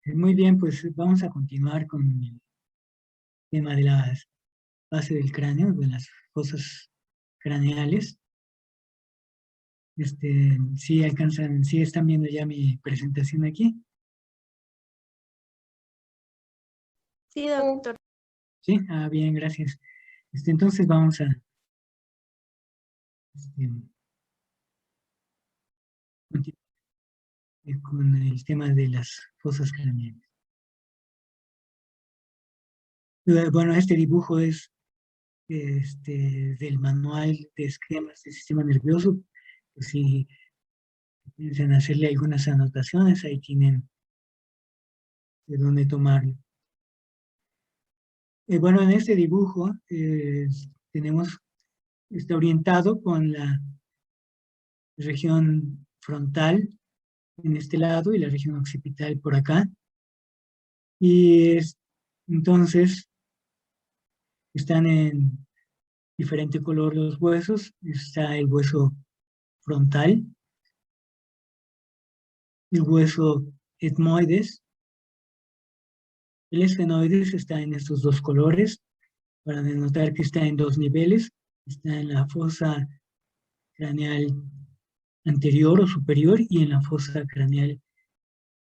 Muy bien, pues vamos a continuar con el tema de la base del cráneo, de las fosas craneales. Sí están viendo ya mi presentación aquí. Sí, doctor. Sí, bien, gracias. Entonces vamos a continuar con el tema de las fosas craneales. Bueno, este dibujo es del manual de esquemas del sistema nervioso. Pues si piensan hacerle algunas anotaciones, ahí tienen de dónde tomarlo. Bueno, en este dibujo está orientado con la región frontal en este lado y la región occipital por acá. Y entonces están en diferente color los huesos. Está el hueso frontal, el hueso etmoides. El esfenoides está en estos dos colores, para denotar que está en dos niveles. Está en la fosa craneal anterior o superior y en la fosa craneal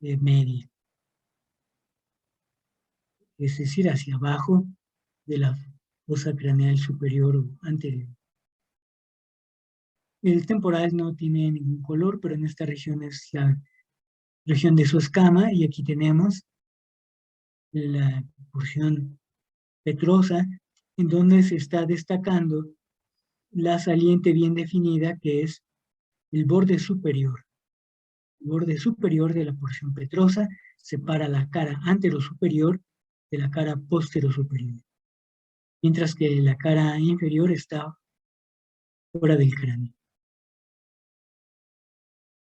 media, es decir, hacia abajo de la fosa craneal superior o anterior. El temporal no tiene ningún color, pero en esta región es la región de su escama, y aquí tenemos la porción petrosa, en donde se está destacando la saliente bien definida, que es el borde superior. El borde superior de la porción petrosa separa la cara anterosuperior de la cara posterosuperior, mientras que la cara inferior está fuera del cráneo.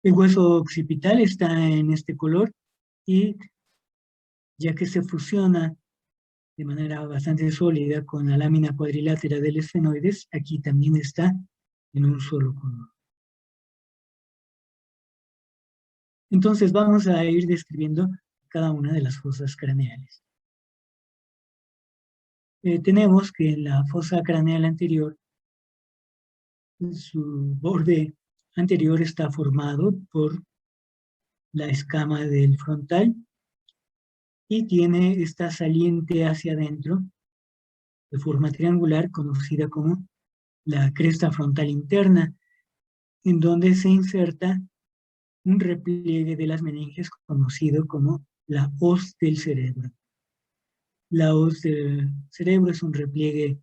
El hueso occipital está en este color, y ya que se fusiona de manera bastante sólida con la lámina cuadrilátera del esfenoides, aquí también está en un solo color. Entonces vamos a ir describiendo cada una de las fosas craneales. Tenemos que en la fosa craneal anterior, su borde anterior está formado por la escama del frontal y tiene esta saliente hacia adentro de forma triangular conocida como la cresta frontal interna, en donde se inserta un repliegue de las meninges conocido como la hoz del cerebro. La hoz del cerebro es un repliegue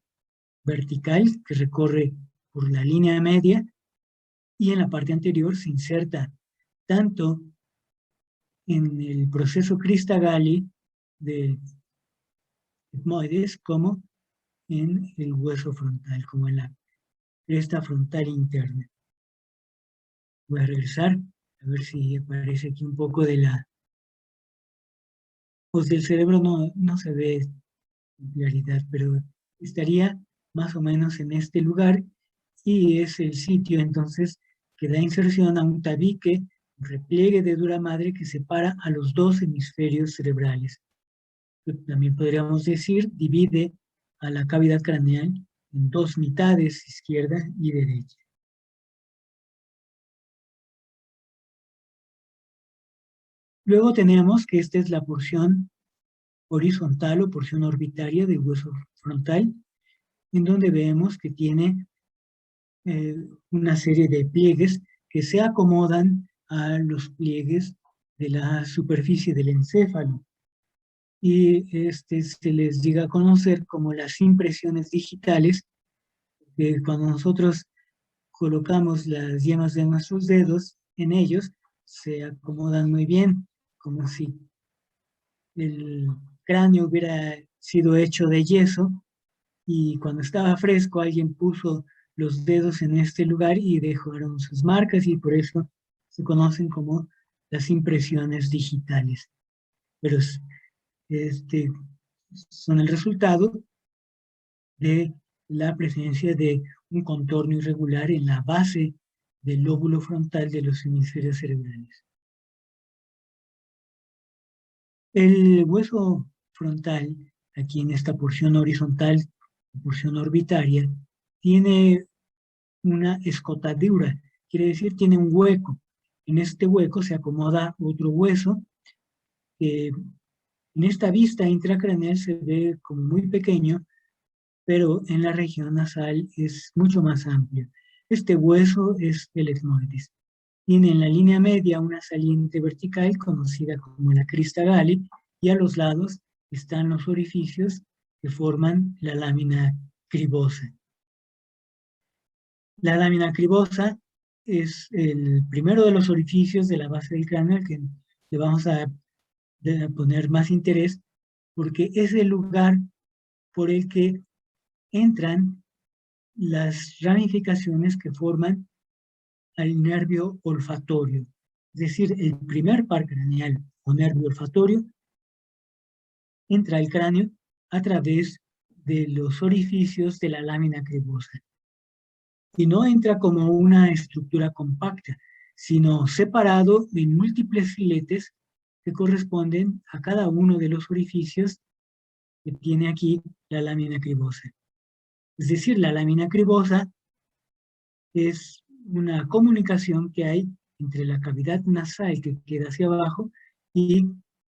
vertical que recorre por la línea media, y en la parte anterior se inserta tanto en el proceso Crista-Galli del etmoides como en el hueso frontal, como en la cresta frontal interna. Voy a regresar a ver si aparece aquí un poco de la hoz del cerebro. No se ve con claridad, pero estaría más o menos en este lugar, y es el sitio entonces que da inserción a un tabique, un repliegue de dura madre que separa a los dos hemisferios cerebrales. También podríamos decir, divide a la cavidad craneal en dos mitades, izquierda y derecha. Luego tenemos que esta es la porción horizontal o porción orbitaria del hueso frontal, en donde vemos que tiene una serie de pliegues que se acomodan a los pliegues de la superficie del encéfalo. Y se les llega a conocer como las impresiones digitales, que cuando nosotros colocamos las yemas de nuestros dedos en ellos, se acomodan muy bien, como si el cráneo hubiera sido hecho de yeso, y cuando estaba fresco alguien puso los dedos en este lugar y dejaron sus marcas, y por eso se conocen como las impresiones digitales. Pero son el resultado de la presencia de un contorno irregular en la base del lóbulo frontal de los hemisferios cerebrales. El hueso frontal, aquí en esta porción horizontal, porción orbitaria, tiene una escotadura, quiere decir tiene un hueco. En este hueco se acomoda otro hueso que en esta vista intracraneal se ve como muy pequeño, pero en la región nasal es mucho más amplio. Este hueso es el etmoides. Tiene en la línea media una saliente vertical conocida como la crista galli y a los lados están los orificios que forman la lámina cribosa. La lámina cribosa es el primero de los orificios de la base del cráneo al que le vamos a poner más interés porque es el lugar por el que entran las ramificaciones que forman al nervio olfatorio. Es decir, el primer par craneal o nervio olfatorio entra al cráneo a través de los orificios de la lámina cribosa. Y no entra como una estructura compacta, sino separado en múltiples filetes que corresponden a cada uno de los orificios que tiene aquí la lámina cribosa. Es decir, la lámina cribosa es una comunicación que hay entre la cavidad nasal que queda hacia abajo y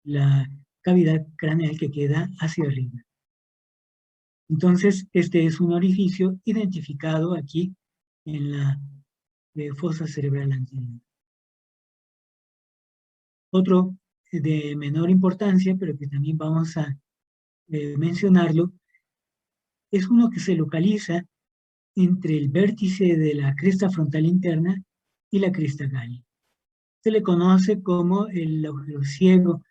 la cavidad craneal que queda hacia arriba. Entonces, este es un orificio identificado aquí en la fosa cerebral anterior. Otro de menor importancia, pero que también vamos a mencionarlo, es uno que se localiza entre el vértice de la cresta frontal interna y la crista galli. Se le conoce como el agujero ciego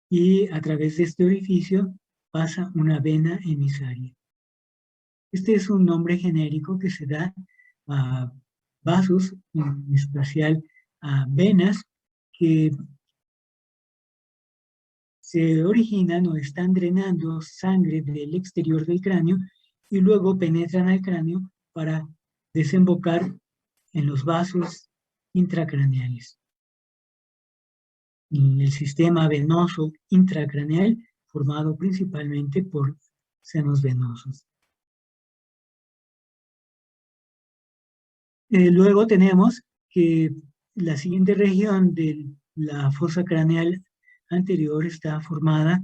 y a través de este orificio pasa una vena emisaria. Este es un nombre genérico que se da a vasos, en especial a venas que se originan o están drenando sangre del exterior del cráneo y luego penetran al cráneo para desembocar en los vasos intracraneales. En el sistema venoso intracraneal formado principalmente por senos venosos. Luego tenemos que la siguiente región de la fosa craneal anterior está formada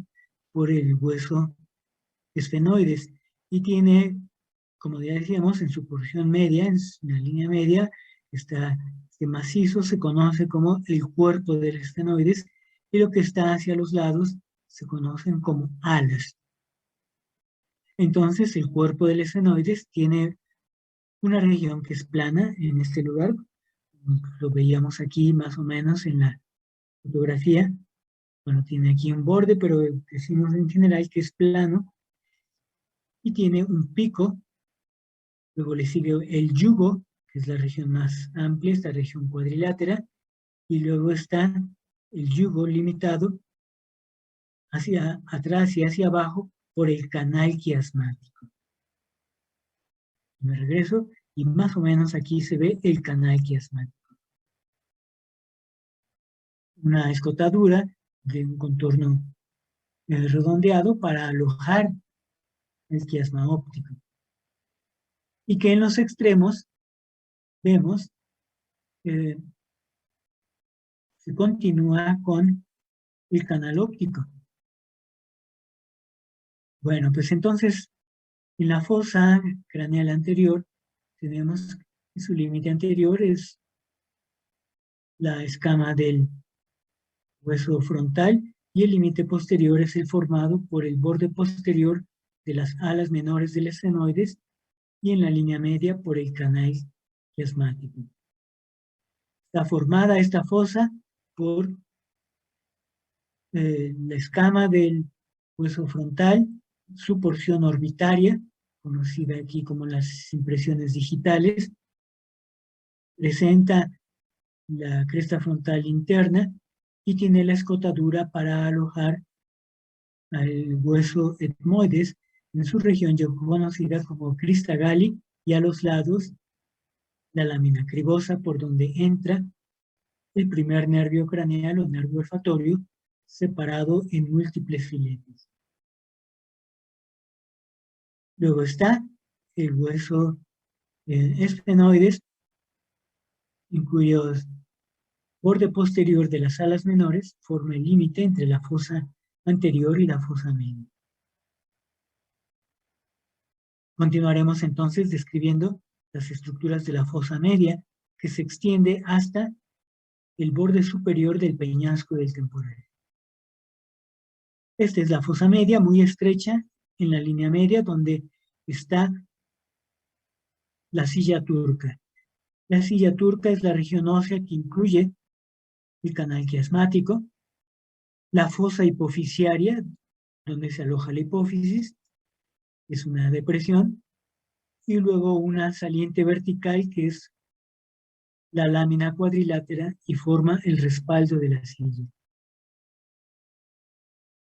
por el hueso esfenoides y tiene, como ya decíamos, en su porción media, en la línea media, está este macizo, se conoce como el cuerpo del esfenoides y lo que está hacia los lados se conocen como alas. Entonces, el cuerpo del esfenoides tiene una región que es plana en este lugar, lo veíamos aquí más o menos en la fotografía. Bueno, tiene aquí un borde, pero decimos en general que es plano y tiene un pico. Luego le sigue el yugo, que es la región más amplia, esta región cuadrilátera, y luego está el yugo limitado hacia atrás y hacia abajo por el canal quiasmático. Me regreso y más o menos aquí se ve el canal quiasmático. Una escotadura de un contorno redondeado para alojar el quiasma óptico. Y que en los extremos vemos se continúa con el canal óptico. Bueno, pues entonces en la fosa craneal anterior tenemos que su límite anterior es la escama del hueso frontal y el límite posterior es el formado por el borde posterior de las alas menores del esfenoides y en la línea media por el canal quiasmático. Está formada esta fosa por la escama del hueso frontal, su porción orbitaria, conocida aquí como las impresiones digitales, presenta la cresta frontal interna y tiene la escotadura para alojar al hueso etmoides en su región ya conocida como crista galli y a los lados la lámina cribosa por donde entra el primer nervio craneal o nervio olfatorio separado en múltiples filetes. Luego está el hueso esfenoides, en cuyo borde posterior de las alas menores forma el límite entre la fosa anterior y la fosa media. Continuaremos entonces describiendo las estructuras de la fosa media, que se extiende hasta el borde superior del peñasco del temporal. Esta es la fosa media, muy estrecha en la línea media, donde está la silla turca. La silla turca es la región ósea que incluye el canal quiasmático, la fosa hipofisiaria, donde se aloja la hipófisis, es una depresión, y luego una saliente vertical que es la lámina cuadrilátera y forma el respaldo de la silla.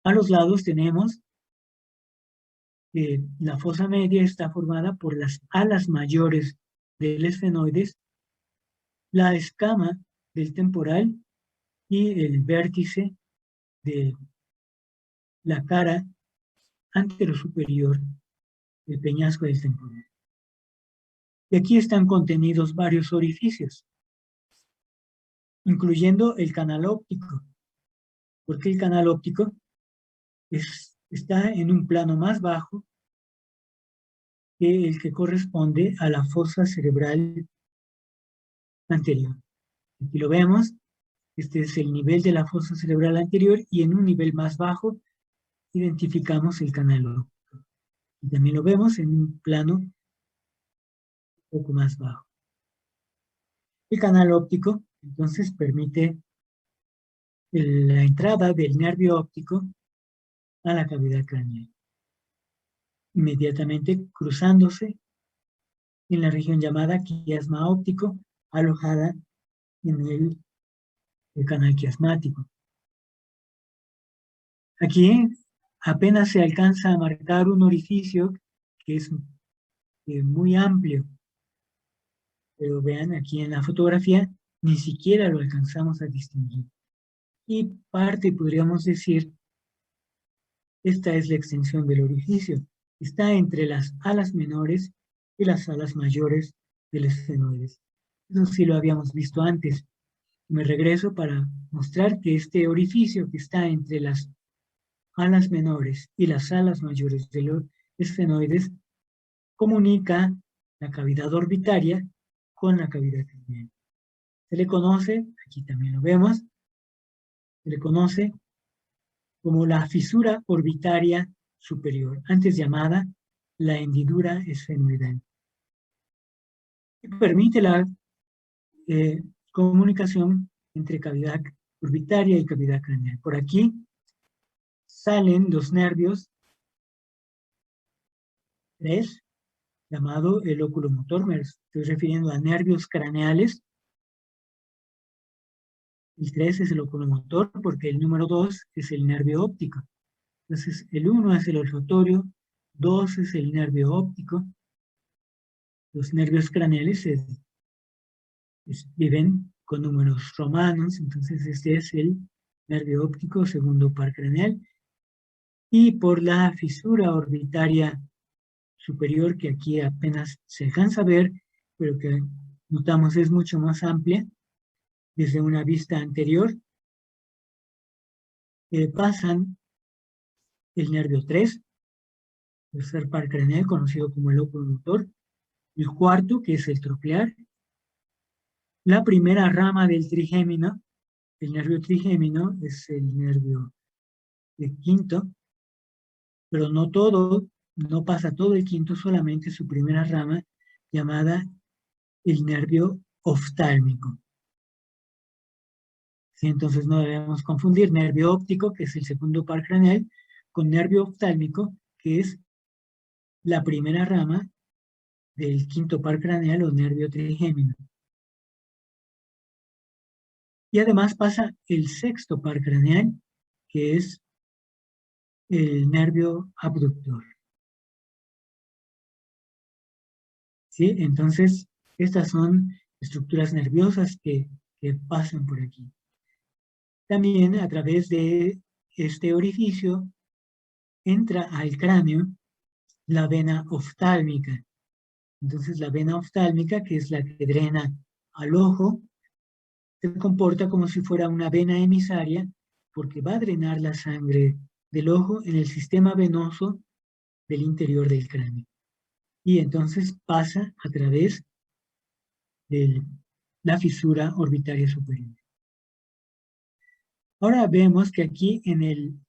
A los lados tenemos la fosa media está formada por las alas mayores del esfenoides, la escama del temporal y el vértice de la cara anterosuperior del peñasco del temporal. Y aquí están contenidos varios orificios, incluyendo el canal óptico, porque el canal óptico está en un plano más bajo que el que corresponde a la fosa cerebral anterior. Aquí lo vemos, este es el nivel de la fosa cerebral anterior y en un nivel más bajo identificamos el canal óptico. Y también lo vemos en un plano un poco más bajo. El canal óptico entonces permite la entrada del nervio óptico a la cavidad craneal, inmediatamente cruzándose en la región llamada quiasma óptico, alojada en el canal quiasmático. Aquí apenas se alcanza a marcar un orificio que es muy amplio, pero vean aquí en la fotografía ni siquiera lo alcanzamos a distinguir. Y parte, podríamos decir, esta es la extensión del orificio. Está entre las alas menores y las alas mayores del esfenoides. Eso sí lo habíamos visto antes. Me regreso para mostrar que este orificio que está entre las alas menores y las alas mayores de los esfenoides comunica la cavidad orbitaria con la cavidad craneal. Se le conoce, aquí también lo vemos, se le conoce como la fisura orbitaria superior, antes llamada la hendidura esfenoidal. Y permite la comunicación entre cavidad orbitaria y cavidad craneal. Por aquí salen los nervios 3, llamado el oculomotor. Me estoy refiriendo a nervios craneales. El 3 es el oculomotor porque el número 2 es el nervio óptico. Entonces, el 1 es el olfatorio, 2 es el nervio óptico. Los nervios craneales se escriben con números romanos, entonces este es el nervio óptico, segundo par craneal. Y por la fisura orbitaria superior, que aquí apenas se alcanza a ver, pero que notamos es mucho más amplia, desde una vista anterior, pasan el nervio 3, tercer par craneal, conocido como el oculomotor, el cuarto, que es el troclear, la primera rama del trigémino, el nervio trigémino es el nervio quinto, pero no todo, no pasa todo el quinto, solamente su primera rama, llamada el nervio oftálmico. ¿Sí? Entonces no debemos confundir nervio óptico, que es el segundo par craneal, con nervio oftálmico, que es la primera rama del quinto par craneal o nervio trigémino. Y además pasa el sexto par craneal, que es el nervio abductor. ¿Sí? Entonces, estas son estructuras nerviosas que pasan por aquí. También a través de este orificio entra al cráneo la vena oftálmica. Entonces la vena oftálmica, que es la que drena al ojo, se comporta como si fuera una vena emisaria porque va a drenar la sangre del ojo en el sistema venoso del interior del cráneo. Y entonces pasa a través de la fisura orbitaria superior. Ahora vemos que aquí en el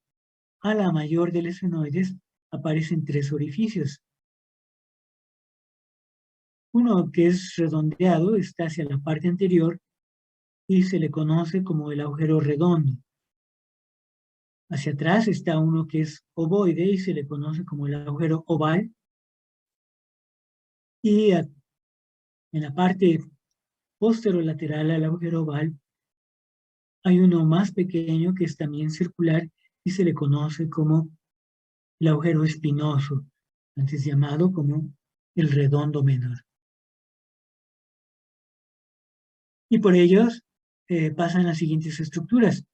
ala mayor del esfenoides aparecen tres orificios. Uno que es redondeado está hacia la parte anterior y se le conoce como el agujero redondo. Hacia atrás está uno que es ovoide y se le conoce como el agujero oval. Y en la parte posterolateral al agujero oval hay uno más pequeño que es también circular y se le conoce como el agujero espinoso, antes llamado como el redondo menor. Y por ellos pasan las siguientes estructuras.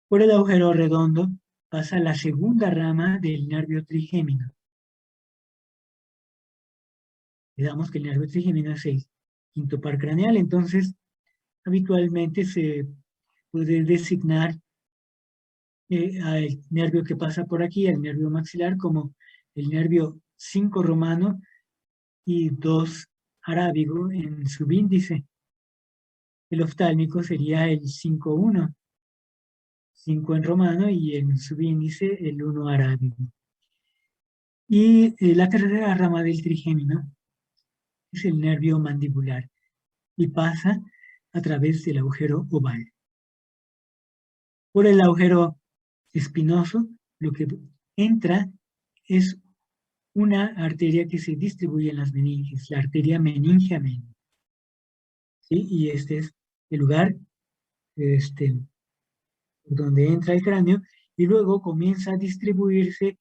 Por el agujero redondo pasa la segunda rama del nervio trigémino. Digamos que el nervio trigémino es el quinto par craneal, entonces habitualmente se puede designar al nervio que pasa por aquí, el nervio maxilar, como el nervio 5 romano y 2 arábigo en subíndice. El oftálmico sería el 5-1, 5 en romano y en subíndice el 1 arábigo. Y la tercera rama del trigémino es el nervio mandibular y pasa a través del agujero oval. Por el agujero espinoso, lo que entra es una arteria que se distribuye en las meninges, la arteria meningea media. ¿Sí? Y este es el lugar donde entra el cráneo y luego comienza a distribuirse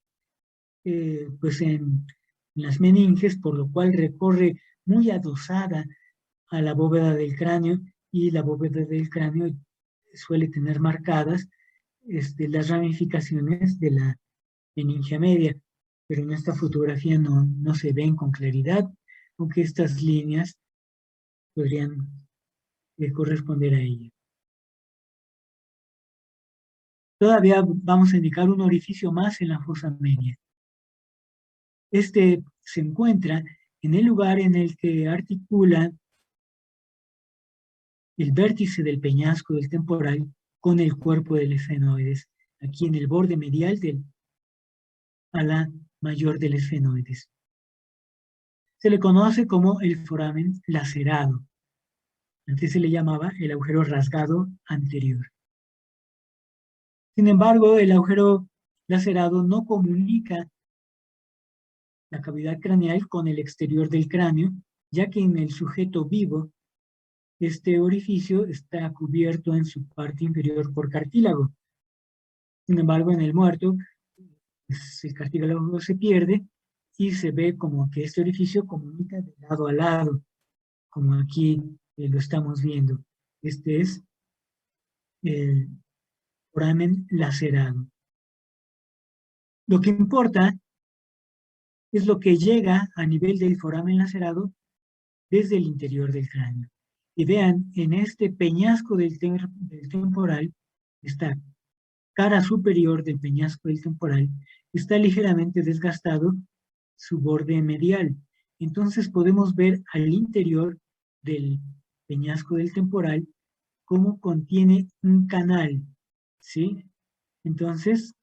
pues en las meninges, por lo cual recorre muy adosada a la bóveda del cráneo y la bóveda del cráneo suele tener marcadas las ramificaciones de la meningia media, pero en esta fotografía no se ven con claridad, aunque estas líneas podrían corresponder a ella. Todavía vamos a indicar un orificio más en la fosa media. Este se encuentra en el lugar en el que articula el vértice del peñasco del temporal con el cuerpo del esfenoides, aquí en el borde medial del ala mayor del esfenoides. Se le conoce como el foramen lacerado. Antes se le llamaba el agujero rasgado anterior. Sin embargo, el agujero lacerado no comunica la cavidad craneal con el exterior del cráneo, ya que en el sujeto vivo este orificio está cubierto en su parte inferior por cartílago. Sin embargo, en el muerto, pues, el cartílago se pierde y se ve como que este orificio comunica de lado a lado, como aquí lo estamos viendo. Este es el foramen lacerado. Lo que importa es lo que llega a nivel del foramen lacerado desde el interior del cráneo. Y vean, en este peñasco del temporal, esta cara superior del peñasco del temporal, está ligeramente desgastado su borde medial. Entonces podemos ver al interior del peñasco del temporal cómo contiene un canal, ¿sí? Entonces,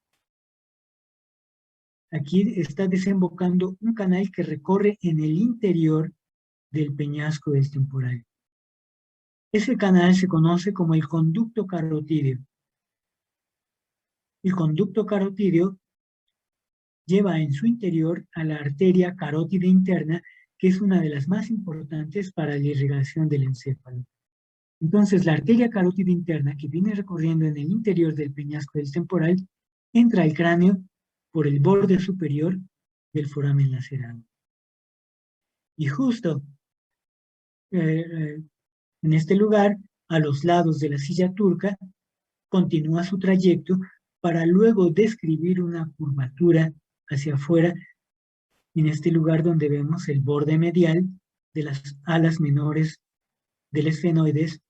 aquí está desembocando un canal que recorre en el interior del peñasco del temporal. Ese canal se conoce como el conducto carotídeo. El conducto carotídeo lleva en su interior a la arteria carótida interna, que es una de las más importantes para la irrigación del encéfalo. Entonces, la arteria carótida interna, que viene recorriendo en el interior del peñasco del temporal, entra al cráneo por el borde superior del foramen lacerado. Y justo en este lugar a los lados de la silla turca, continúa su trayecto para luego describir una curvatura hacia afuera en este lugar donde vemos el borde medial de las alas menores del esfenoides,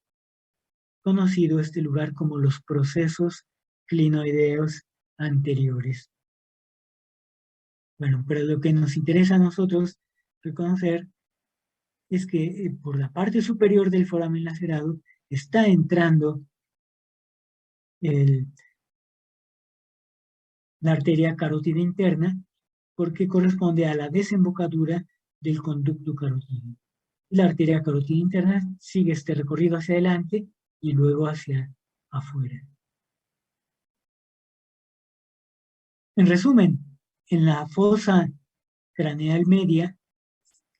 conocido este lugar como los procesos clinoideos anteriores. Bueno, pero lo que nos interesa a nosotros reconocer es que por la parte superior del foramen lacerado está entrando la arteria carótida interna, porque corresponde a la desembocadura del conducto carótido. La arteria carótida interna sigue este recorrido hacia adelante y luego hacia afuera. En resumen, en la fosa craneal media,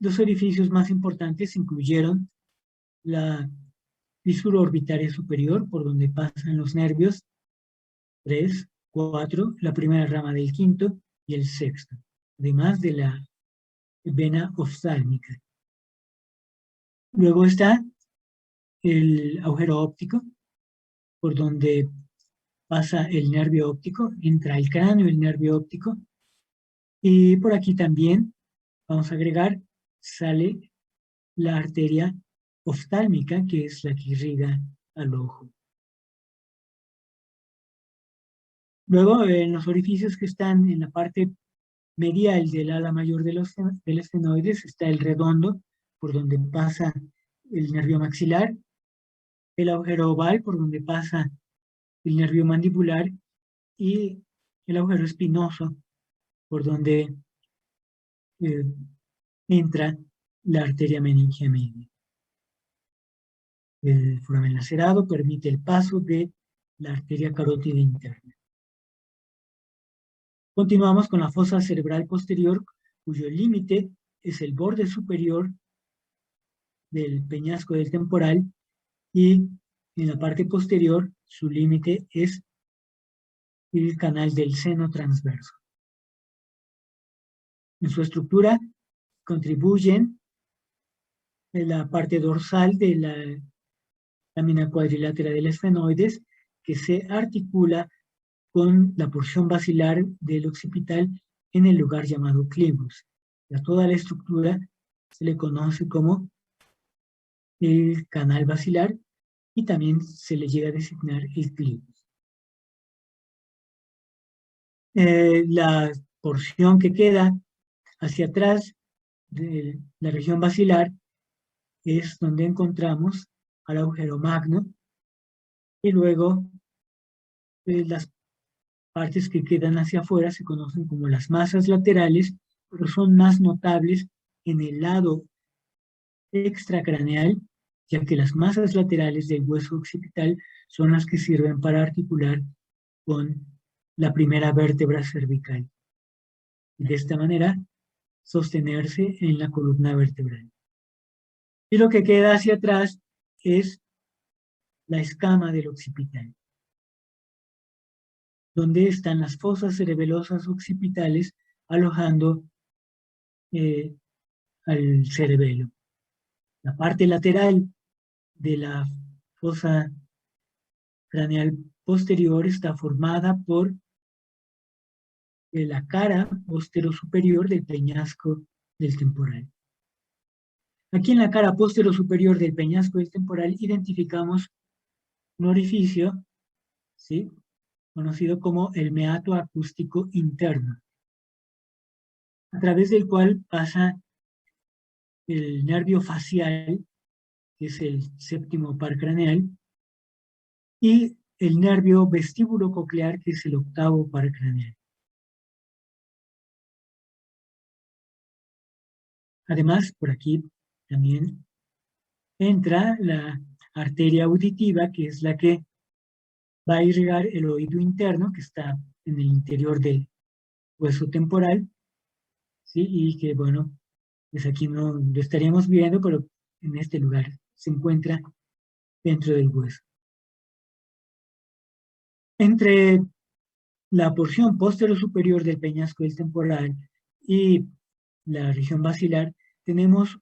los orificios más importantes incluyeron la fisura orbitaria superior, por donde pasan los nervios 3, 4, la primera rama del quinto y el sexto, además de la vena oftálmica. Luego está el agujero óptico, por donde pasa el nervio óptico, entra el cráneo el nervio óptico, y por aquí también, vamos a agregar, sale la arteria oftálmica, que es la que irriga al ojo. Luego, en los orificios que están en la parte medial del ala mayor del esfenoides, está el redondo, por donde pasa el nervio maxilar, el agujero oval, por donde pasa el nervio mandibular, y el agujero espinoso, por donde entra la arteria meningia media. El foramen lacerado permite el paso de la arteria carótida interna. Continuamos con la fosa cerebral posterior, cuyo límite es el borde superior del peñasco del temporal, y en la parte posterior su límite es el canal del seno transverso. En su estructura contribuyen en la parte dorsal de la lámina cuadrilátera del esfenoides, que se articula con la porción basilar del occipital en el lugar llamado clivus. A toda la estructura se le conoce como el canal basilar y también se le llega a designar el clivus. La porción que queda hacia atrás de la región basilar es donde encontramos al agujero magno, y luego las partes que quedan hacia afuera se conocen como las masas laterales, pero son más notables en el lado extracraneal, ya que las masas laterales del hueso occipital son las que sirven para articular con la primera vértebra cervical, y de esta manera sostenerse en la columna vertebral. Y lo que queda hacia atrás es la escama del occipital, donde están las fosas cerebelosas occipitales alojando al cerebelo. La parte lateral de la fosa craneal posterior está formada por la cara posterior-superior del peñasco del temporal. Aquí en la cara posterior-superior del peñasco del temporal identificamos un orificio, ¿sí?, conocido como el meato acústico interno, a través del cual pasa el nervio facial, que es el séptimo par craneal, y el nervio vestíbulo coclear, que es el octavo par craneal. Además, por aquí también entra la arteria auditiva, que es la que va a irrigar el oído interno, que está en el interior del hueso temporal, ¿sí? Y que, bueno, pues aquí no lo estaríamos viendo, pero en este lugar se encuentra dentro del hueso. Entre la porción posterior-superior del peñasco del temporal y la región basilar tenemos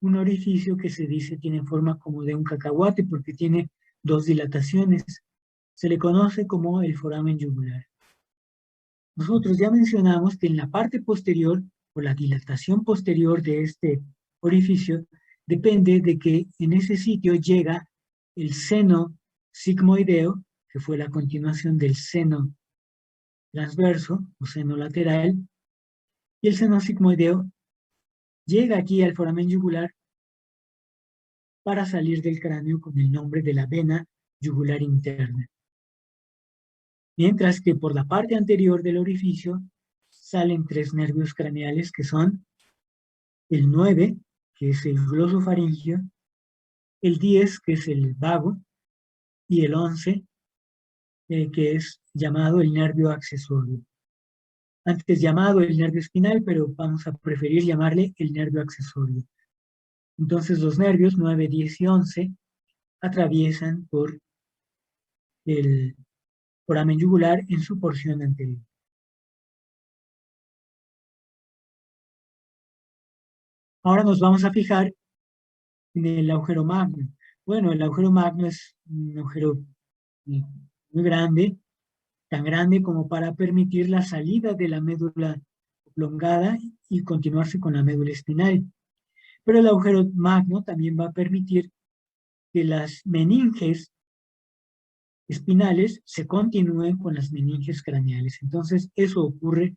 un orificio que se dice tiene forma como de un cacahuate porque tiene dos dilataciones. Se le conoce como el foramen yugular. Nosotros ya mencionamos que en la parte posterior o la dilatación posterior de este orificio depende de que en ese sitio llega el seno sigmoideo, que fue la continuación del seno transverso o seno lateral, y el seno sigmoideo llega aquí al foramen yugular para salir del cráneo con el nombre de la vena yugular interna. Mientras que por la parte anterior del orificio salen tres nervios craneales que son el 9, que es el glosofaringio, el 10, que es el vago, y el 11, que es llamado el nervio accesorio. Antes llamado el nervio espinal, pero vamos a preferir llamarle el nervio accesorio. Entonces los nervios 9, 10 y 11 atraviesan por el foramen yugular en su porción anterior. Ahora nos vamos a fijar en el agujero magno. Bueno, el agujero magno es un agujero muy grande, tan grande como para permitir la salida de la médula oblongada y continuarse con la médula espinal. Pero el agujero magno también va a permitir que las meninges espinales se continúen con las meninges craneales. Entonces, eso ocurre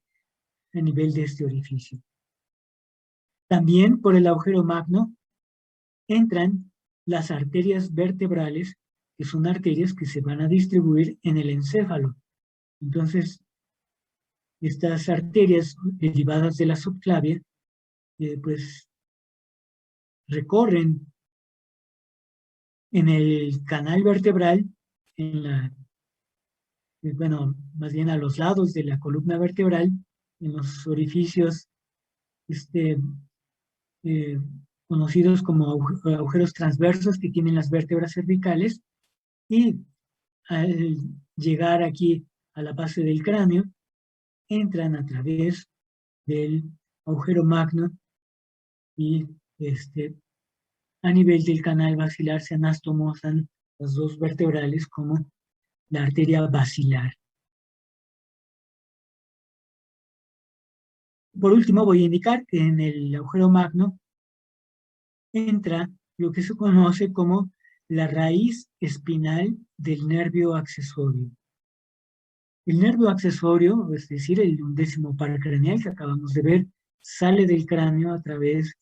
a nivel de este orificio. También por el agujero magno entran las arterias vertebrales, que son arterias que se van a distribuir en el encéfalo. Entonces, estas arterias derivadas de la subclavia, pues recorren en el canal vertebral, bueno, más bien a los lados de la columna vertebral, en los orificios eh, conocidos como agujeros transversos que tienen las vértebras cervicales, y al llegar aquí a la base del cráneo, entran a través del agujero magno y a nivel del canal basilar se anastomosan las dos vertebrales como la arteria basilar. Por último, voy a indicar que en el agujero magno entra lo que se conoce como la raíz espinal del nervio accesorio. El nervio accesorio, es decir, el 11º par craneal que acabamos de ver, sale del cráneo a través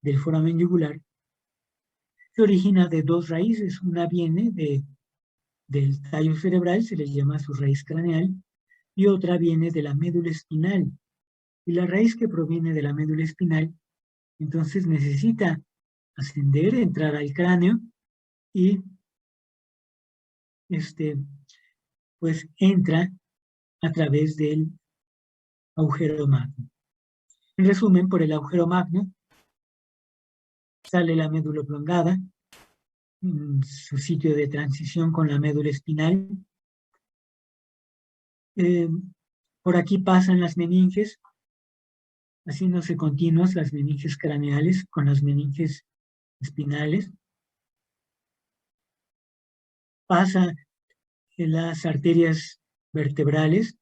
del foramen yugular. Se origina de dos raíces. Una viene del tallo cerebral, se le llama su raíz craneal, y otra viene de la médula espinal. Y la raíz que proviene de la médula espinal, entonces necesita ascender, entrar al cráneo y pues entra a través del agujero magno. En resumen, por el agujero magno sale la médula oblongada, su sitio de transición con la médula espinal. Por aquí pasan las meninges, haciéndose continuas las meninges craneales con las meninges espinales. Pasa en las arterias vertebrales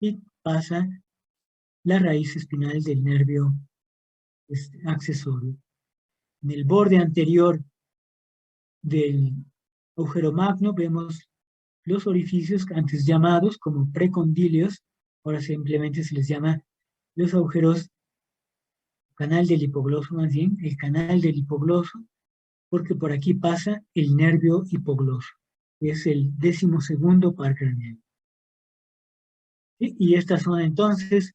y pasa la raíz espinal del nervio accesorio. En el borde anterior del agujero magno vemos los orificios antes llamados como precondilios, ahora simplemente se les llama los agujeros canal del hipogloso, más bien el canal del hipogloso, porque por aquí pasa el nervio hipogloso, que es el 12º par craneal. Y estas son entonces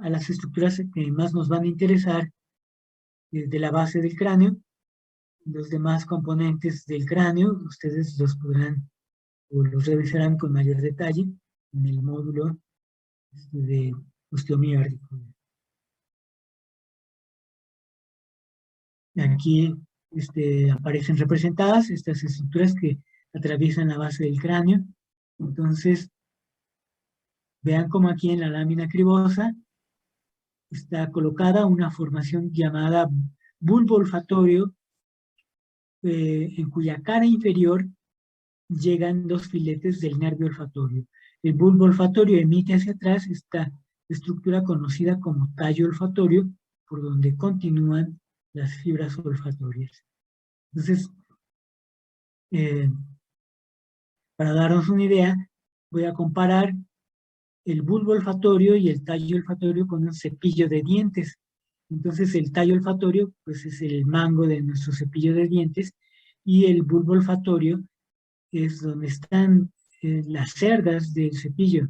a las estructuras que más nos van a interesar de la base del cráneo. Los demás componentes del cráneo, ustedes los podrán o los revisarán con mayor detalle en el módulo de osteomiórdico. Aquí aparecen representadas estas estructuras que atraviesan la base del cráneo. Entonces, vean cómo aquí en la lámina cribosa está colocada una formación llamada bulbo olfatorio, en cuya cara inferior llegan los filetes del nervio olfatorio. El bulbo olfatorio emite hacia atrás esta estructura conocida como tallo olfatorio, por donde continúan las fibras olfatorias. Entonces, para darnos una idea, voy a comparar el bulbo olfatorio y el tallo olfatorio con un cepillo de dientes. Entonces el tallo olfatorio pues es el mango de nuestro cepillo de dientes y el bulbo olfatorio es donde están las cerdas del cepillo.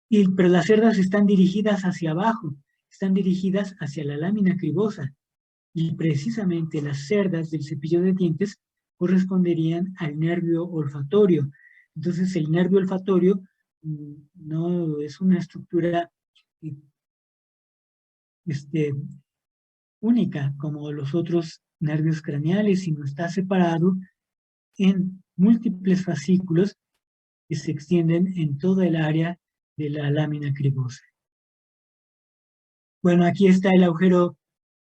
Pero las cerdas están dirigidas hacia abajo, están dirigidas hacia la lámina cribosa. Y precisamente las cerdas del cepillo de dientes corresponderían al nervio olfatorio. Entonces el nervio olfatorio no es una estructura única como los otros nervios craneales, sino está separado en múltiples fascículos que se extienden en toda el área de la lámina cribosa. Bueno, aquí está el agujero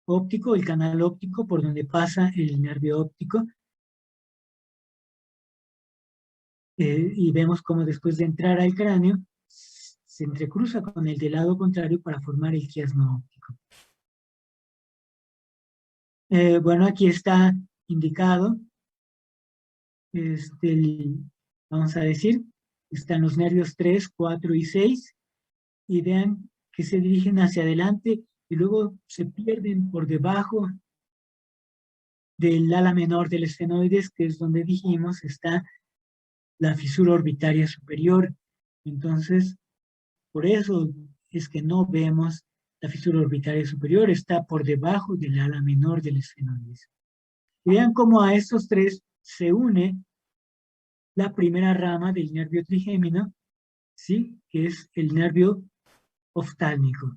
óptico, el canal óptico por donde pasa el nervio óptico. Y vemos cómo después de entrar al cráneo se entrecruza con el del lado contrario para formar el quiasma óptico. Bueno, aquí está indicado, vamos a decir, están los nervios 3, 4 y 6, y vean que se dirigen hacia adelante y luego se pierden por debajo del ala menor del esfenoides, que es donde dijimos está la fisura orbitaria superior. Entonces, por eso es que no vemos la fisura orbitaria superior, está por debajo del ala menor del esfenoides. Y vean cómo a estos tres se une la primera rama del nervio trigémino, ¿sí? Que es el nervio oftálmico.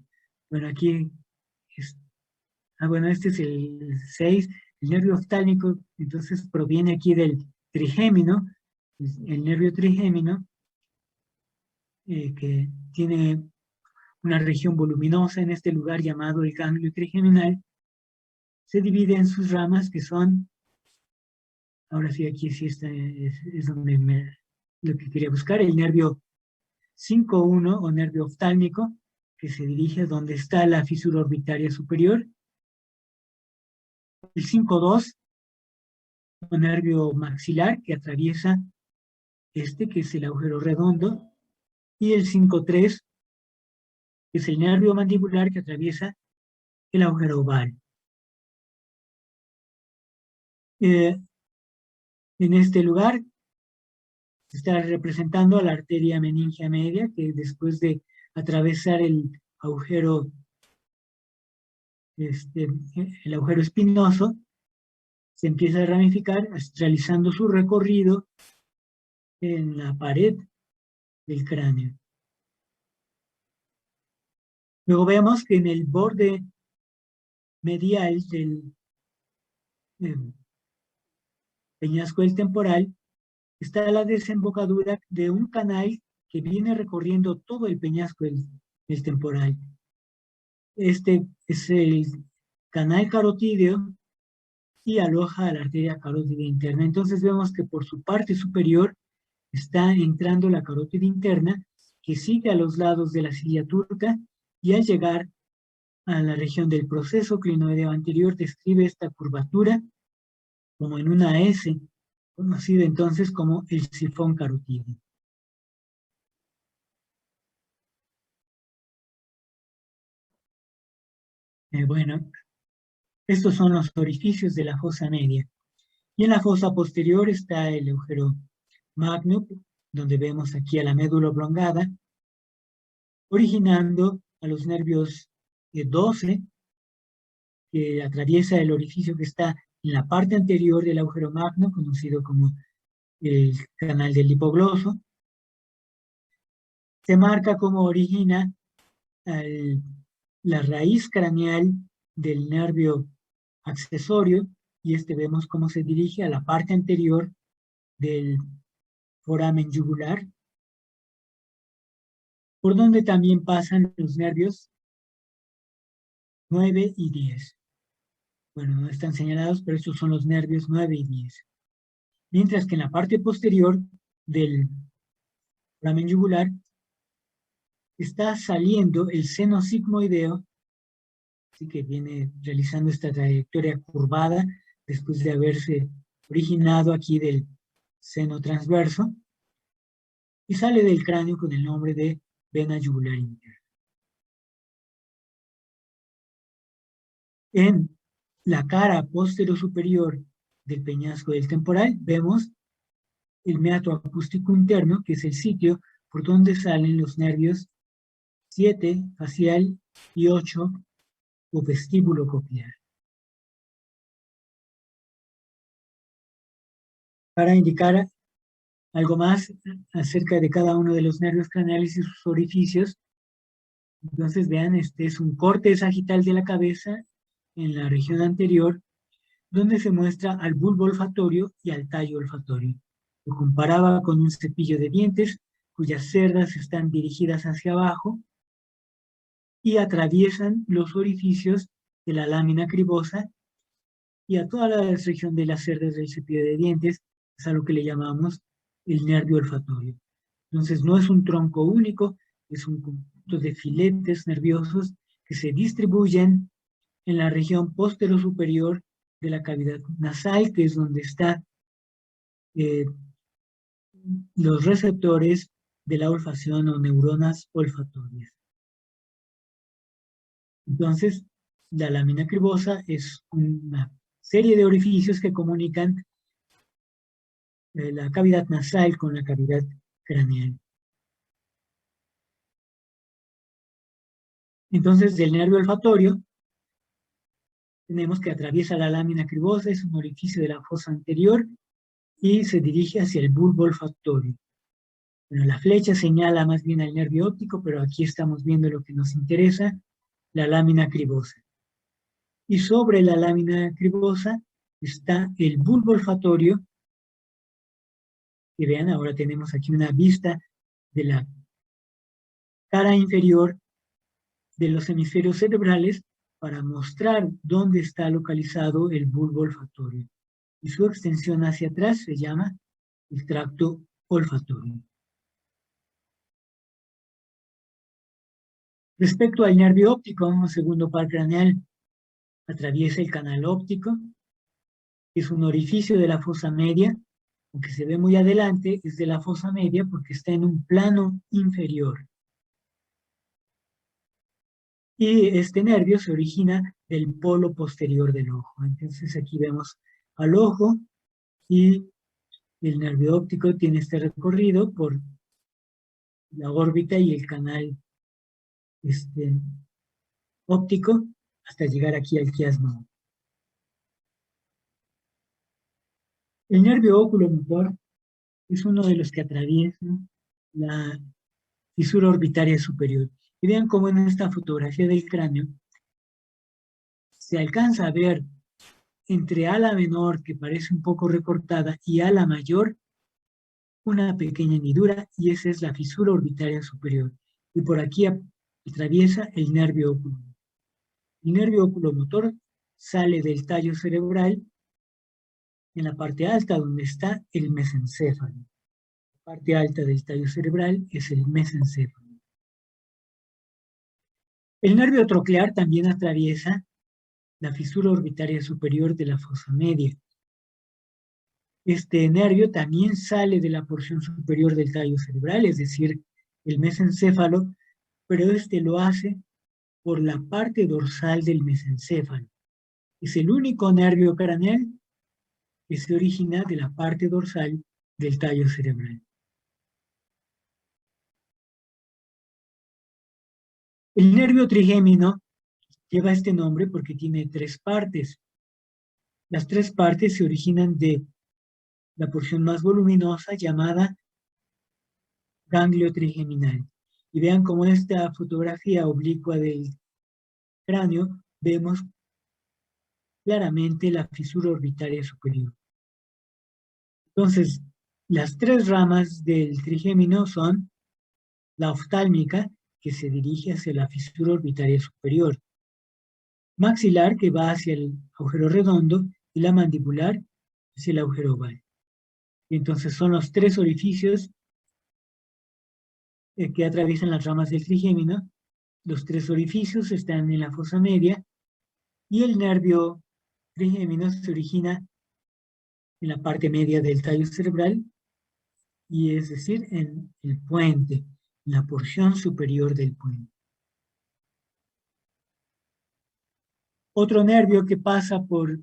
Bueno, aquí bueno, este es el 6, el nervio oftálmico, entonces proviene aquí del trigémino, el nervio trigémino, que tiene una región voluminosa en este lugar llamado el ganglio trigeminal, se divide en sus ramas que son, ahora sí, aquí sí está, es donde lo que quería buscar, el nervio 5-1 o nervio oftálmico, que se dirige a donde está la fisura orbitaria superior, el 5-2, o nervio maxilar, que atraviesa que es el agujero redondo, y el 5-3, que es el nervio mandibular que atraviesa el agujero oval. En este lugar se está representando a la arteria meningia media, que después de atravesar el agujero espinoso, se empieza a ramificar, realizando su recorrido en la pared del cráneo. Luego vemos que en el borde medial del peñasco del temporal está la desembocadura de un canal que viene recorriendo todo el peñasco del temporal. Este es el canal carotídeo y aloja a la arteria carótida interna. Entonces vemos que por su parte superior está entrando la carótida interna, que sigue a los lados de la cilia turca, y al llegar a la región del proceso clinoideo anterior describe esta curvatura como en una S, conocida entonces como el sifón carotídeo. Bueno, estos son los orificios de la fosa media. Y en la fosa posterior está el agujero magno, donde vemos aquí a la médula oblongada, originando a los nervios 12, que atraviesa el orificio que está en la parte anterior del agujero magno, conocido como el canal del hipogloso. Se marca como origina la raíz craneal del nervio accesorio, y vemos cómo se dirige a la parte anterior del foramen yugular, por donde también pasan los nervios 9 y 10. Bueno, no están señalados, pero estos son los nervios 9 y 10. Mientras que en la parte posterior del foramen yugular está saliendo el seno sigmoideo, así que viene realizando esta trayectoria curvada después de haberse originado aquí del seno transverso, y sale del cráneo con el nombre de vena yugular interna. En la cara posterior-superior del peñasco del temporal vemos el meato acústico interno, que es el sitio por donde salen los nervios 7, facial, y 8, o vestíbulo coclear. Para indicar algo más acerca de cada uno de los nervios craneales y sus orificios, entonces vean, este es un corte sagital de la cabeza en la región anterior, donde se muestra al bulbo olfatorio y al tallo olfatorio. Lo comparaba con un cepillo de dientes, cuyas cerdas están dirigidas hacia abajo y atraviesan los orificios de la lámina cribosa, y a toda la región de las cerdas del cepillo de dientes es a lo que le llamamos el nervio olfatorio. Entonces no es un tronco único, es un conjunto de filetes nerviosos que se distribuyen en la región posterior-superior de la cavidad nasal, que es donde están los receptores de la olfacción o neuronas olfatorias. Entonces, la lámina cribosa es una serie de orificios que comunican la cavidad nasal con la cavidad craneal. Entonces, del nervio olfatorio, tenemos que atraviesa la lámina cribosa, es un orificio de la fosa anterior, y se dirige hacia el bulbo olfatorio. Bueno, la flecha señala más bien al nervio óptico, pero aquí estamos viendo lo que nos interesa, la lámina cribosa. Y sobre la lámina cribosa está el bulbo olfatorio, que vean, ahora tenemos aquí una vista de la cara inferior de los hemisferios cerebrales para mostrar dónde está localizado el bulbo olfatorio. Y su extensión hacia atrás se llama el tracto olfatorio. Respecto al nervio óptico, un segundo par craneal atraviesa el canal óptico, que es un orificio de la fosa media, aunque se ve muy adelante, es de la fosa media porque está en un plano inferior. Y este nervio se origina del polo posterior del ojo. Entonces aquí vemos al ojo, y el nervio óptico tiene este recorrido por la órbita y el canal óptico hasta llegar aquí al quiasma. El nervio oculomotor es uno de los que atraviesa la fisura orbitaria superior. Y vean cómo en esta fotografía del cráneo se alcanza a ver entre ala menor, que parece un poco recortada, y ala mayor, una pequeña hendidura, y esa es la fisura orbitaria superior. Y por aquí atraviesa el nervio oculomotor. El nervio oculomotor sale del tallo cerebral en la parte alta, donde está el mesencéfalo. La parte alta del tallo cerebral es el mesencéfalo. El nervio troclear también atraviesa la fisura orbitaria superior de la fosa media. Este nervio también sale de la porción superior del tallo cerebral, es decir, el mesencéfalo, pero este lo hace por la parte dorsal del mesencéfalo. Es el único nervio craneal que se origina de la parte dorsal del tallo cerebral. El nervio trigémino lleva este nombre porque tiene 3 partes. Las 3 partes se originan de la porción más voluminosa llamada ganglio trigeminal. Y vean cómo en esta fotografía oblicua del cráneo vemos claramente la fisura orbitaria superior. Entonces, las 3 ramas del trigémino son la oftálmica, que se dirige hacia la fisura orbitaria superior, maxilar, que va hacia el agujero redondo, y la mandibular hacia el agujero oval. Y entonces son los tres orificios que atraviesan las ramas del trigémino. Los tres orificios están en la fosa media y el nervio trigémino se origina en la parte media del tallo cerebral, y es decir, en el puente, en la porción superior del puente. Otro nervio que pasa por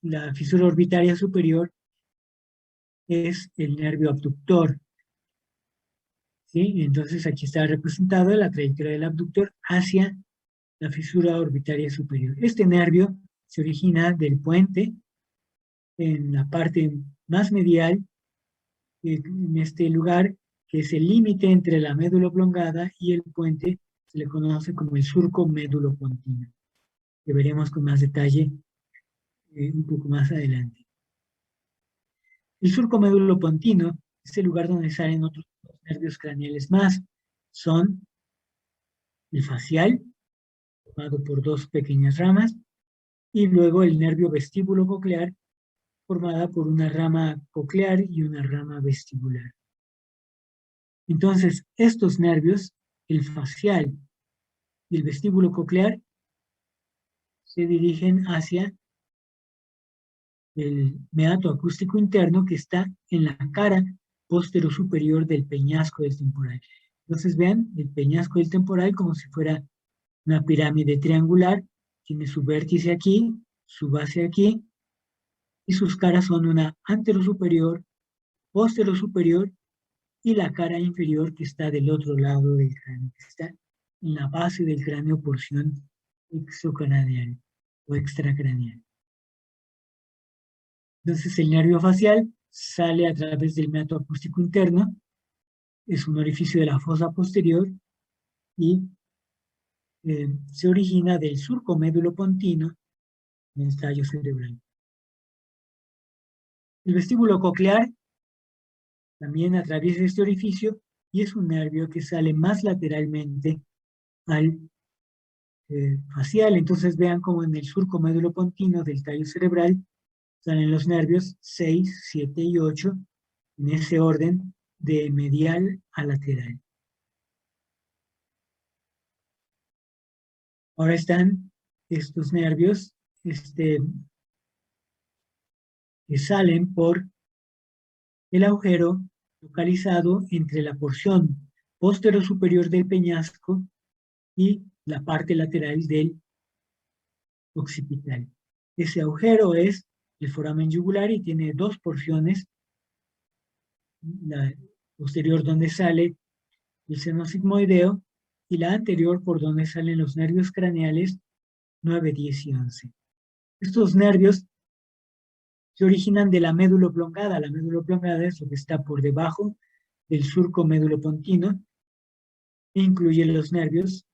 la fisura orbitaria superior es el nervio abductor. ¿Sí? Entonces aquí está representada la trayectoria del abductor hacia la fisura orbitaria superior. Este nervio se origina del puente en la parte más medial, en este lugar que es el límite entre la médula oblongada y el puente. Se le conoce como el surco médulo-pontino, que veremos con más detalle un poco más adelante. El surco médulo-pontino es el lugar donde salen otros nervios craneales más. Son el facial, formado por dos pequeñas ramas, y luego el nervio vestíbulo coclear, formada por una rama coclear y una rama vestibular. Entonces, estos nervios, el facial y el vestíbulo coclear, se dirigen hacia el meato acústico interno, que está en la cara posterior-superior del peñasco del temporal. Entonces vean el peñasco del temporal como si fuera una pirámide triangular, tiene su vértice aquí, su base aquí, y sus caras son una antero-superior, posterior-superior, y la cara inferior que está del otro lado del cráneo, que está en la base del cráneo, porción exocraneal o extracraneal. Entonces el nervio facial sale a través del meato acústico interno, es un orificio de la fosa posterior, y se origina del surco médulo-pontino en el tallo cerebral. El vestíbulo coclear también atraviesa este orificio y es un nervio que sale más lateralmente al facial. Entonces vean como en el surco médulo-pontino del tallo cerebral salen los nervios 6, 7 y 8 en ese orden de medial a lateral. Ahora están estos nervios que salen por el agujero localizado entre la porción posterior-superior del peñasco y la parte lateral del occipital. Ese agujero es el foramen yugular y tiene dos porciones: la posterior donde sale el seno sigmoideo y la anterior por donde salen los nervios craneales 9, 10 y 11. Estos nervios se originan de la médula oblongada. La médula oblongada es lo que está por debajo del surco médulo-pontino e incluye los nervios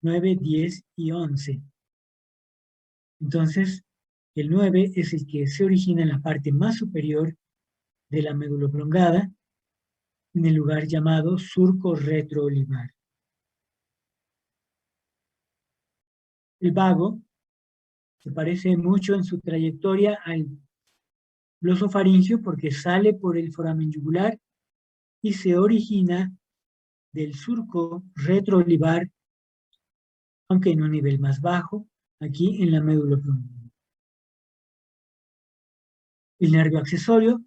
9, 10 y 11. Entonces, el 9 es el que se origina en la parte más superior de la médula oblongada, en el lugar llamado surco retroolivar. El vago se parece mucho en su trayectoria al glosofaringio porque sale por el foramen yugular y se origina del surco retroolivar, aunque en un nivel más bajo, aquí en la médula oblongada. El nervio accesorio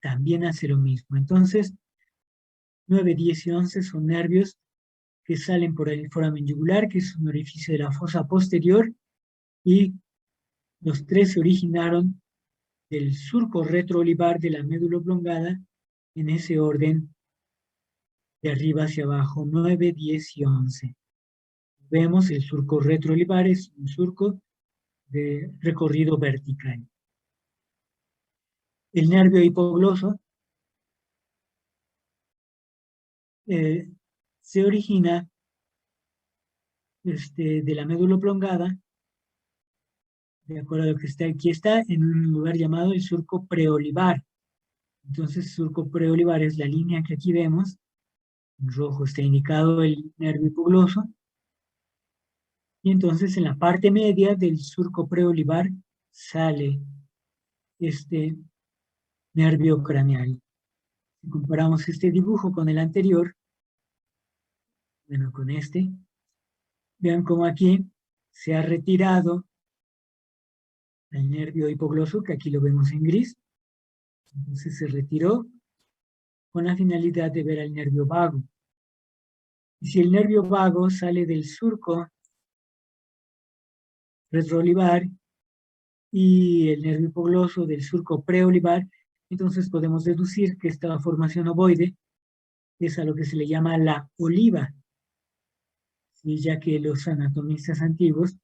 también hace lo mismo. Entonces, 9, 10 y 11 son nervios que salen por el foramen yugular, que es un orificio de la fosa posterior, y los tres se originaron del surco retroolivar de la médula oblongada, en ese orden de arriba hacia abajo, 9, 10 y 11. Vemos el surco retroolivar es un surco de recorrido vertical. El nervio hipogloso se origina de la médula oblongada, de acuerdo a lo que está aquí, está en un lugar llamado el surco preolivar. Entonces, surco preolivar es la línea que aquí vemos. En rojo está indicado el nervio hipogloso. Y entonces en la parte media del surco preolivar sale este nervio craneal. Si comparamos este dibujo con el anterior, bueno, con este, vean cómo aquí se ha retirado el nervio hipogloso, que aquí lo vemos en gris. Entonces se retiró con la finalidad de ver al nervio vago. Y si el nervio vago sale del surco retroolivar y el nervio hipogloso del surco preolivar, entonces podemos deducir que esta formación ovoide es a lo que se le llama la oliva, ¿sí? Ya que los anatomistas antiguos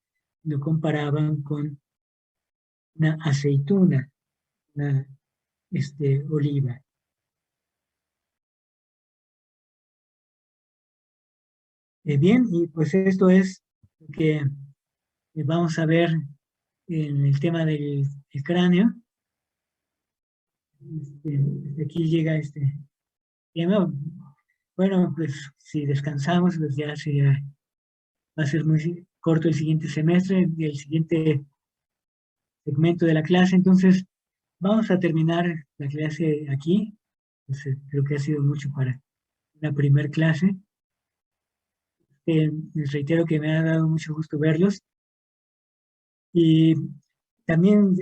lo comparaban con una aceituna, una oliva. Bien, y pues esto es lo que vamos a ver en el tema del cráneo. Aquí llega este tema. Bueno, pues si descansamos, pues ya va a ser muy corto el siguiente semestre y el siguiente segmento de la clase. Entonces, vamos a terminar la clase aquí. Pues, creo que ha sido mucho para la primer clase. Les reitero que me ha dado mucho gusto verlos. Y también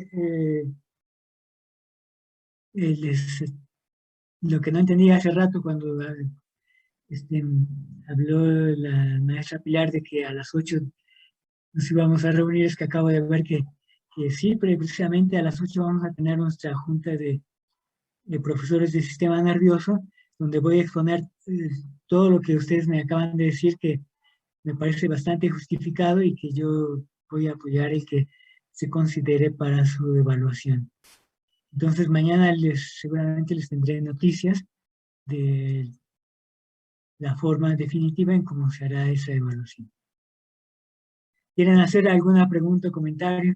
lo que no entendía hace rato cuando habló la maestra Pilar de que a las 8 nos íbamos a reunir, es que acabo de ver que sí, precisamente a las 8 vamos a tener nuestra junta de profesores del sistema nervioso, donde voy a exponer todo lo que ustedes me acaban de decir, que me parece bastante justificado y que yo voy a apoyar el que se considere para su evaluación. Entonces mañana seguramente les tendré noticias de la forma definitiva en cómo se hará esa evaluación. ¿Quieren hacer alguna pregunta o comentario?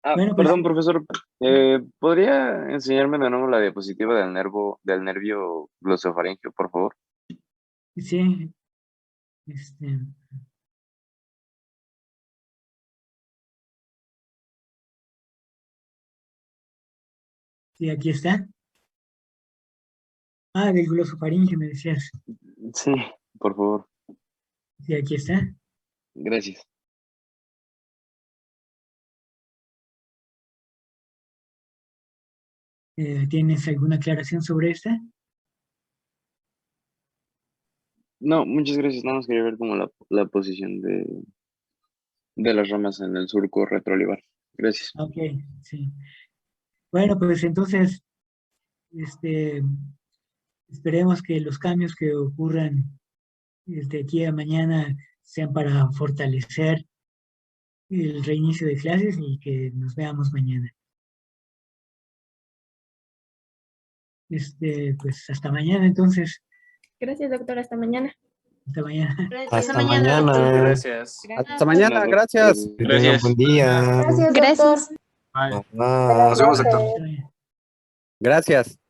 Bueno, pues Perdón, profesor, ¿podría enseñarme de nuevo la diapositiva del nervio glosofaringeo, por favor? sí, sí, aquí está. Ah, del glosofaringeo me decías. Sí, por favor. Sí, aquí está. Gracias. ¿Tienes alguna aclaración sobre esta? No, muchas gracias. Nada más quería ver como la posición de las ramas en el surco retroolivar. Gracias. Ok, sí. Bueno, pues entonces, esperemos que los cambios que ocurran desde aquí a mañana sean para fortalecer el reinicio de clases y que nos veamos mañana. Pues hasta mañana entonces. Gracias, doctor. Hasta mañana. Hasta mañana. Hasta mañana. Gracias. Hasta mañana, gracias. Que tengan buen día. Gracias. Bye. Ah, Nos vemos, doctor. Hasta mañana. gracias.